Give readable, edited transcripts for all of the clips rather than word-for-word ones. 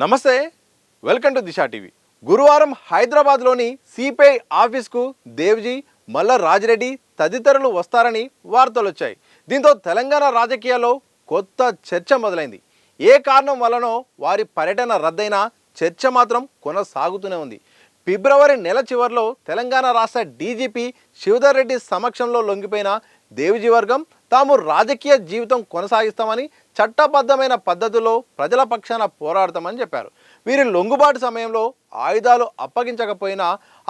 నమస్తే, welcome to Disha TV. గురువారం హైదరాబాద్లోని సిపిఐ ఆఫీస్కు దేవ్జీ, మల్ల రాజిరెడ్డి తదితరులు వస్తారని వార్తలు వచ్చాయి. దీంతో తెలంగాణ రాజకీయాల్లో కొత్త చర్చ మొదలైంది. ఏ కారణం వల్లనో వారి పర్యటన రద్దయినా చర్చ మాత్రం కొనసాగుతూనే ఉంది. ఫిబ్రవరి నెల చివరిలో తెలంగాణ రాష్ట్ర డీజీపీ శివధర్ రెడ్డి సమక్షంలో లొంగిపోయిన దేవ్జీ వర్గం తాము రాజకీయ జీవితం కొనసాగిస్తామని చట్టబద్ధమైన పద్ధతిలో ప్రజల పక్షాన పోరాడతామని చెప్పారు. వీరి లొంగుబాటు సమయంలో ఆయుధాలు అప్పగించకపోయినా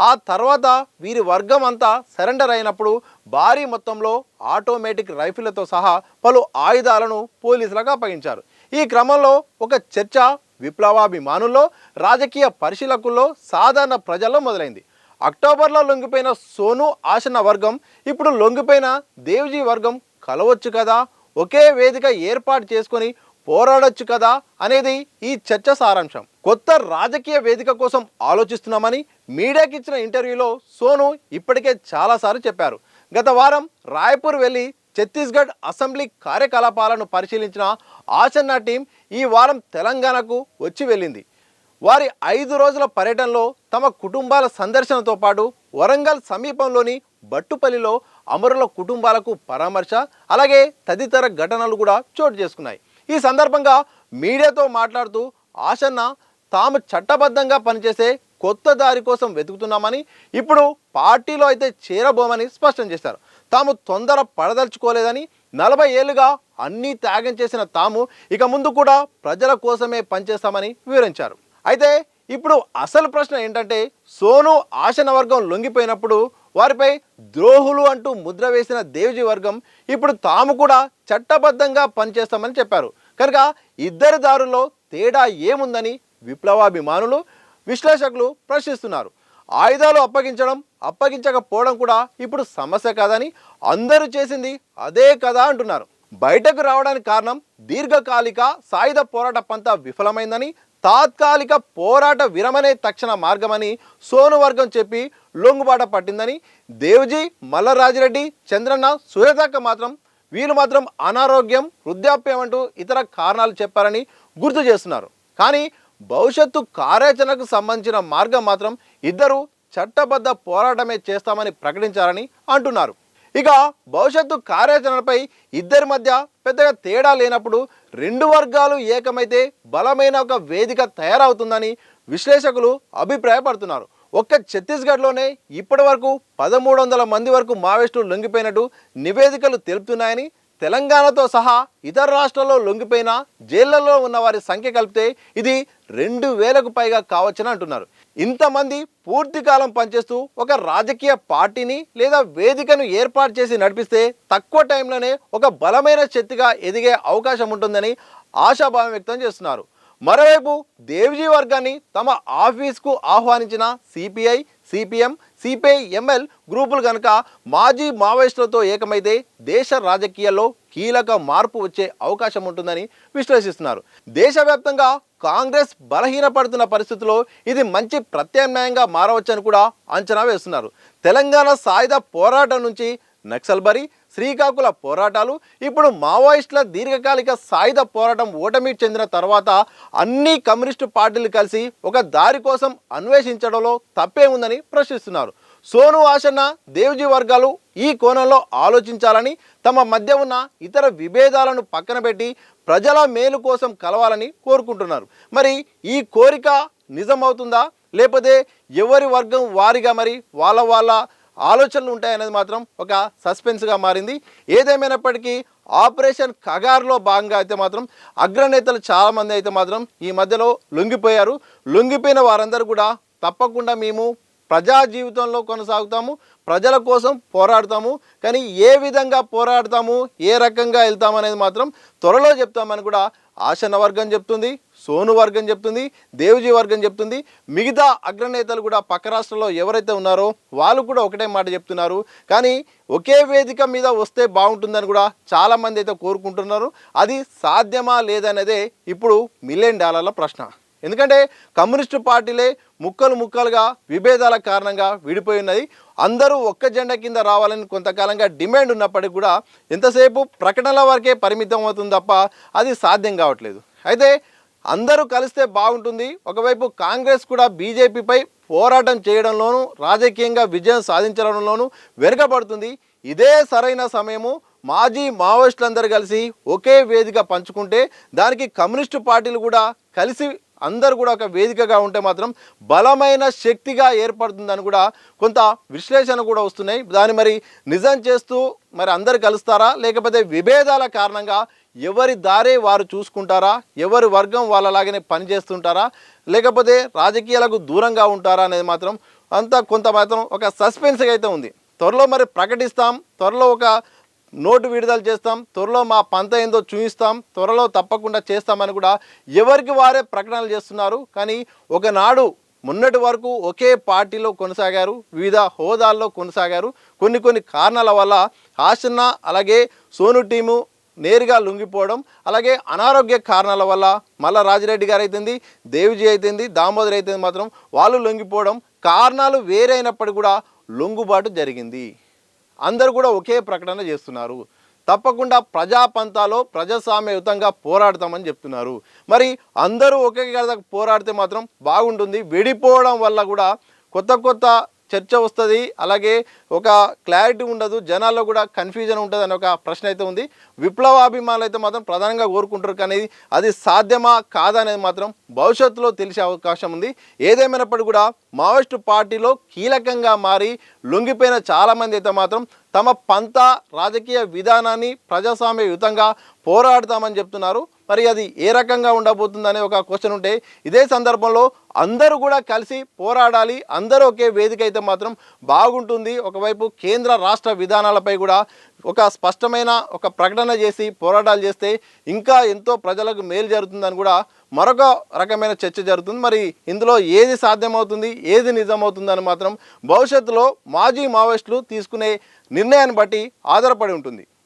ఆ తర్వాత వీరి వర్గం అంతా సరెండర్ అయినప్పుడు భారీ మొత్తంలో ఆటోమేటిక్ రైఫిళ్లతో సహా పలు ఆయుధాలను పోలీసులకు అప్పగించారు. ఈ క్రమంలో ఒక చర్చ విప్లవాభిమానుల్లో, రాజకీయ పరిశీలకుల్లో, సాధారణ ప్రజల్లో మొదలైంది. అక్టోబర్లో లొంగిపోయిన సోను ఆసన వర్గం ఇప్పుడు లొంగిపోయిన దేవ్జీ వర్గం కలవచ్చు కదా, ఒకే వేదిక ఏర్పాటు చేసుకొని పోరాడొచ్చు కదా అనేది ఈ చర్చ సారాంశం. కొత్త రాజకీయ వేదిక కోసం ఆలోచిస్తున్నామని మీడియాకి ఇచ్చిన ఇంటర్వ్యూలో సోను ఇప్పటికే చాలాసార్లు చెప్పారు. గత వారం రాయ్పూర్ వెళ్ళి ఛత్తీస్గఢ్ అసెంబ్లీ కార్యకలాపాలను పరిశీలించిన ఆసన్న టీం ఈ వారం తెలంగాణకు వచ్చి వెళ్ళింది. వారి 5 రోజుల పర్యటనలో తమ కుటుంబాల సందర్శనతో పాటు వరంగల్ సమీపంలోని బట్టుపల్లిలో అమరుల కుటుంబాలకు పరామర్శ, అలాగే తదితర ఘటనలు కూడా చోటు చేసుకున్నాయి. ఈ సందర్భంగా మీడియాతో మాట్లాడుతూ ఆసన్న తాము చట్టబద్ధంగా పనిచేసే కొత్త దారి కోసం వెతుకుతున్నామని, ఇప్పుడు పార్టీలో అయితే చేరబోమని స్పష్టం చేశారు. తాము తొందర పడదలుచుకోలేదని, 40 ఏళ్లుగా అన్నీ త్యాగం చేసిన తాము ఇక ముందు కూడా ప్రజల కోసమే పనిచేస్తామని వివరించారు. అయితే ఇప్పుడు అసలు ప్రశ్న ఏంటంటే, సోను ఆసన వర్గం లొంగిపోయినప్పుడు వారిపై ద్రోహులు అంటూ ముద్ర వేసిన దేవ్జీ వర్గం ఇప్పుడు తాము కూడా చట్టబద్ధంగా పనిచేస్తామని చెప్పారు. కనుక ఇద్దరి దారుల్లో తేడా ఏముందని విప్లవాభిమానులు, విశ్లేషకులు ప్రశ్నిస్తున్నారు. ఆయుధాలు అప్పగించకపోవడం కూడా ఇప్పుడు సమస్య కాదని, అందరూ చేసింది అదే కదా అంటున్నారు. బయటకు రావడానికి కారణం దీర్ఘకాలిక సాయుధ పోరాట పంతా విఫలమైందని, తాత్కాలిక పోరాట విరమణే తక్షణ మార్గమని సోను వర్గం చెప్పి లొంగుబాట పట్టిందని, దేవ్జీ, మల్ల రాజిరెడ్డి, చంద్రన్న, సుహేతక్క మాత్రం వీళ్ళు మాత్రం అనారోగ్యం, వృద్ధాప్యం అంటూ ఇతర కారణాలు చెప్పారని గుర్తు చేస్తున్నారు. కానీ భవిష్యత్తు కార్యాచరణకు సంబంధించిన మార్గం మాత్రం ఇద్దరు చట్టబద్ధ పోరాటమే చేస్తామని ప్రకటించారని అంటున్నారు. ఇక భవిష్యత్తు కార్యాచరణపై ఇద్దరి మధ్య పెద్దగా తేడా లేనప్పుడు రెండు వర్గాలు ఏకమైతే బలమైన ఒక వేదిక తయారవుతుందని విశ్లేషకులు అభిప్రాయపడుతున్నారు. ఒక్క ఛత్తీస్గఢ్లోనే ఇప్పటి వరకు 1300 మంది వరకు మావోయిస్టులు లొంగిపోయినట్టు నివేదికలు తెలుపుతున్నాయని, తెలంగాణతో సహా ఇతర రాష్ట్రాల్లో లొంగిపోయిన జైళ్లలో ఉన్న వారి సంఖ్య కలిపితే ఇది 2000కు పైగా కావచ్చని అంటున్నారు. ఇంతమంది పూర్తి కాలం పనిచేస్తూ ఒక రాజకీయ పార్టీని లేదా వేదికను ఏర్పాటు చేసి నడిపిస్తే తక్కువ టైంలోనే ఒక బలమైన శక్తిగా ఎదిగే అవకాశం ఉంటుందని ఆశాభావం వ్యక్తం చేస్తున్నారు. మరోవైపు దేవ్జీ వర్గాన్ని తమ ఆఫీస్కు ఆహ్వానించిన సిపిఐ, సిపిఎం, సిపిఐ ఎంఎల్ గ్రూపులు కనుక మాజీ మావోయిస్టులతో ఏకమైతే దేశ రాజకీయాల్లో కీలక మార్పు వచ్చే అవకాశం ఉంటుందని విశ్లేషిస్తున్నారు. దేశవ్యాప్తంగా కాంగ్రెస్ బలహీనపడుతున్న పరిస్థితుల్లో ఇది మంచి ప్రత్యామ్నాయంగా మారవచ్చని కూడా అంచనా వేస్తున్నారు. తెలంగాణ సాయుధ పోరాటం నుంచి నక్సల్బరీ, శ్రీకాకుళ పోరాటాలు, ఇప్పుడు మావోయిస్టుల దీర్ఘకాలిక సాయుధ పోరాటం ఓటమి చెందిన తర్వాత అన్ని కమ్యూనిస్టు పార్టీలు కలిసి ఒక దారి కోసం అన్వేషించడంలో తప్పే ఉందని ప్రశ్నిస్తున్నారు. సోను ఆసన్న, దేవ్జీ వర్గాలు ఈ కోణంలో ఆలోచించాలని, తమ మధ్య ఉన్న ఇతర విభేదాలను పక్కన పెట్టి ప్రజల మేలు కోసం కలవాలని కోరుకుంటున్నారు. మరి ఈ కోరిక నిజమవుతుందా, లేకపోతే ఎవరి వర్గం వారిగా మరి వాళ్ళ ఆలోచనలు ఉంటాయనేది మాత్రం ఒక సస్పెన్స్గా మారింది. ఏదేమైనప్పటికీ ఆపరేషన్ కగార్లో భాగంగా అయితే మాత్రం అగ్రనేతలు చాలామంది అయితే మాత్రం ఈ మధ్యలో లొంగిపోయారు. లొంగిపోయిన వారందరూ కూడా తప్పకుండా మేము ప్రజా జీవితంలో కొనసాగుతాము, ప్రజల కోసం పోరాడతాము, కానీ ఏ విధంగా పోరాడతాము, ఏ రకంగా వెళ్తాము అనేది మాత్రం త్వరలో చెప్తామని కూడా ఆసన్న వర్గం చెప్తుంది, సోను వర్గం చెప్తుంది, దేవ్జీ వర్గం చెప్తుంది. మిగతా అగ్రనేతలు కూడా పక్క రాష్ట్రంలో ఎవరైతే ఉన్నారో వాళ్ళు కూడా ఒకటే మాట చెప్తున్నారు. కానీ ఒకే వేదిక మీద వస్తే బాగుంటుందని కూడా చాలామంది అయితే కోరుకుంటున్నారు. అది సాధ్యమా లేదనేదే ఇప్పుడు $1 మిలియన్ ప్రశ్న. ఎందుకంటే కమ్యూనిస్టు పార్టీలే ముక్కలుగా విభేదాల కారణంగా విడిపోయి ఉన్నది. అందరూ ఒక్క జెండా కింద రావాలని కొంతకాలంగా డిమాండ్ ఉన్నప్పటికీ కూడా ఎంతసేపు ప్రకటనల వరకే పరిమితం అవుతుంది తప్ప అది సాధ్యం కావట్లేదు. అయితే అందరూ కలిస్తే బాగుంటుంది. ఒకవైపు కాంగ్రెస్ కూడా బీజేపీపై పోరాటం చేయడంలోనూ రాజకీయంగా విజయం సాధించడంలోనూ వెనుకబడుతుంది. ఇదే సరైన సమయము. మాజీ మావోయిస్టులందరూ కలిసి ఒకే వేదిక పంచుకుంటే దానికి కమ్యూనిస్టు పార్టీలు కూడా కలిసి అందరూ కూడా ఒక వేదికగా ఉంటే మాత్రం బలమైన శక్తిగా ఏర్పడుతుందని కూడా కొంత విశ్లేషణ కూడా వస్తున్నాయి. దాన్ని మరి నిజం చేస్తూ మరి అందరు కలుస్తారా, లేకపోతే విభేదాల కారణంగా ఎవరి దారే వారు చూసుకుంటారా, ఎవరి వర్గం వాళ్ళలాగానే పనిచేస్తుంటారా, లేకపోతే రాజకీయాలకు దూరంగా ఉంటారా అనేది మాత్రం కొంత మాత్రం ఒక సస్పెన్స్గా అయితే ఉంది. త్వరలో మరి ప్రకటిస్తాం, త్వరలో ఒక నోటు విడుదల చేస్తాం, త్వరలో మా పంత ఏందో చూపిస్తాం, త్వరలో తప్పకుండా చేస్తామని కూడా ఎవరికి వారే ప్రకటనలు చేస్తున్నారు. కానీ ఒకనాడు మొన్నటి వరకు ఒకే పార్టీలో కొనసాగారు, వివిధ హోదాల్లో కొనసాగారు. కొన్ని కారణాల వల్ల ఆశన్న అలాగే సోను టీము నేరుగా లొంగిపోవడం, అలాగే అనారోగ్య కారణాల వల్ల మల్ల రాజిరెడ్డి గారు అయితేంది, దేవిజీ అయితేంది, దామోదర్ అయితేంది మాత్రం వాళ్ళు లొంగిపోవడం, కారణాలు వేరైనప్పటికీ కూడా లొంగుబాటు జరిగింది. అందరూ కూడా ఒకే ప్రకటన చేస్తున్నారు, తప్పకుండా ప్రజాపంతాలో ప్రజాస్వామ్యయుతంగా పోరాడతామని చెప్తున్నారు. మరి అందరూ ఒకే కదా పోరాడితే మాత్రం బాగుంటుంది. విడిపోవడం వల్ల కూడా కొత్త చర్చ వస్తుంది, అలాగే ఒక క్లారిటీ ఉండదు, జనాల్లో కూడా కన్ఫ్యూజన్ ఉంటుంది అనే ఒక ప్రశ్న అయితే ఉంది. విప్లవాభిమానులు అయితే మాత్రం ప్రధానంగా కోరుకుంటారు, కానీ అది సాధ్యమా కాదా అనేది మాత్రం భవిష్యత్తులో తెలిసే అవకాశం ఉంది. ఏదేమైనప్పటికీ కూడా మావోయిస్టు పార్టీలో కీలకంగా మారి లొంగిపోయిన చాలామంది అయితే మాత్రం తమ పంత రాజకీయ విధానాన్ని ప్రజాస్వామ్యయుతంగా పోరాడతామని చెప్తున్నారు. మరి అది ఏ రకంగా ఉండబోతుందనే ఒక క్వశ్చన్ ఉంటే, ఇదే సందర్భంలో అందరూ కూడా కలిసి పోరాడాలి, అందరూ ఒకే వేదిక అయితే మాత్రం బాగుంటుంది. ఒకవైపు కేంద్ర రాష్ట్ర విధానాలపై కూడా ఒక స్పష్టమైన ఒక ప్రకటన చేసి పోరాటాలు చేస్తే ఇంకా ఎంతో ప్రజలకు మేలు జరుగుతుందని కూడా మరొక రకమైన చర్చ జరుగుతుంది. మరి ఇందులో ఏది సాధ్యమవుతుంది, ఏది నిజమవుతుందని మాత్రం భవిష్యత్తులో మాజీ మావోయిస్టులు తీసుకునే నిర్ణయాన్ని బట్టి ఆధారపడి ఉంటుంది.